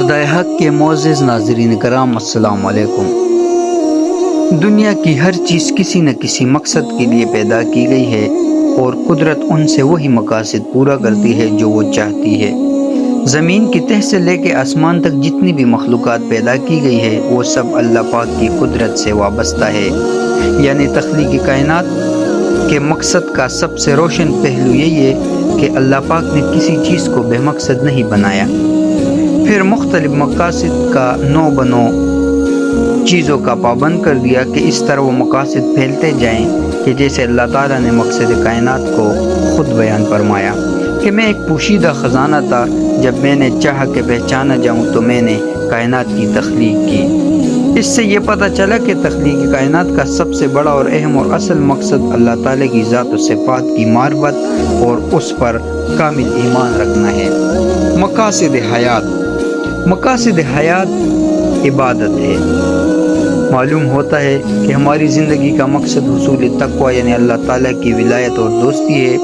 خدائے حق کے معزز ناظرین کرام السلام علیکم۔ دنیا کی ہر چیز کسی نہ کسی مقصد کے لیے پیدا کی گئی ہے اور قدرت ان سے وہی مقاصد پورا کرتی ہے جو وہ چاہتی ہے۔ زمین کی تہ سے لے کے آسمان تک جتنی بھی مخلوقات پیدا کی گئی ہے وہ سب اللہ پاک کی قدرت سے وابستہ ہے، یعنی تخلیق کائنات کے مقصد کا سب سے روشن پہلو یہی ہے کہ اللہ پاک نے کسی چیز کو بے مقصد نہیں بنایا، پھر مختلف مقاصد کا نو بنو چیزوں کا پابند کر دیا کہ اس طرح وہ مقاصد پھیلتے جائیں کہ جیسے اللہ تعالیٰ نے مقصد کائنات کو خود بیان فرمایا کہ میں ایک پوشیدہ خزانہ تھا، جب میں نے چاہا کہ پہچانا جاؤں تو میں نے کائنات کی تخلیق کی۔ اس سے یہ پتہ چلا کہ تخلیق کائنات کا سب سے بڑا اور اہم اور اصل مقصد اللہ تعالیٰ کی ذات و صفات کی معرفت اور اس پر کامل ایمان رکھنا ہے۔ مقاصد حیات عبادت ہے۔ معلوم ہوتا ہے کہ ہماری زندگی کا مقصد حصول تقوی یعنی اللہ تعالیٰ کی ولایت اور دوستی ہے۔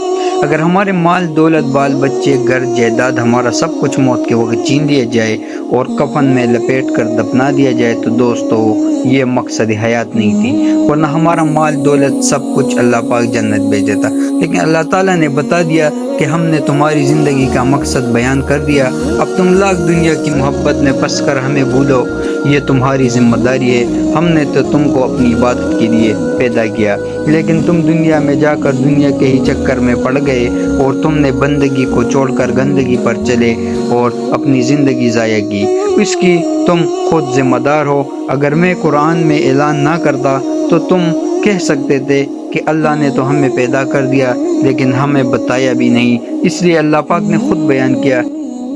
اگر ہمارے مال دولت بال بچے گھر جائیداد ہمارا سب کچھ موت کے وقت چھین لیا جائے اور کفن میں لپیٹ کر دفنا دیا جائے تو دوستو یہ مقصد حیات نہیں تھی، ورنہ ہمارا مال دولت سب کچھ اللہ پاک جنت بھیج دیتا۔ لیکن اللہ تعالیٰ نے بتا دیا کہ ہم نے تمہاری زندگی کا مقصد بیان کر دیا، اب تم لاکھ دنیا کی محبت میں پھنس کر ہمیں بھولو، یہ تمہاری ذمہ داری ہے، ہم نے تو تم کو اپنی عبادت کے لیے پیدا کیا، لیکن تم دنیا میں جا کر دنیا کے ہی چکر میں پڑ گئے اور تم نے بندگی کو چھوڑ کر گندگی پر چلے اور اپنی زندگی ضائع کی، اس کی تم خود ذمہ دار ہو۔ اگر میں قرآن میں اعلان نہ کرتا تو تم کہہ سکتے تھے کہ اللہ نے تو ہمیں پیدا کر دیا لیکن ہمیں بتایا بھی نہیں، اس لیے اللہ پاک نے خود بیان کیا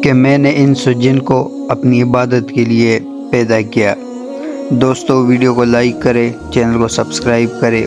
کہ میں نے انس و جن کو اپنی عبادت کے لیے پیدا کیا۔ دوستو ویڈیو کو لائک کرے، چینل کو سبسکرائب کرے۔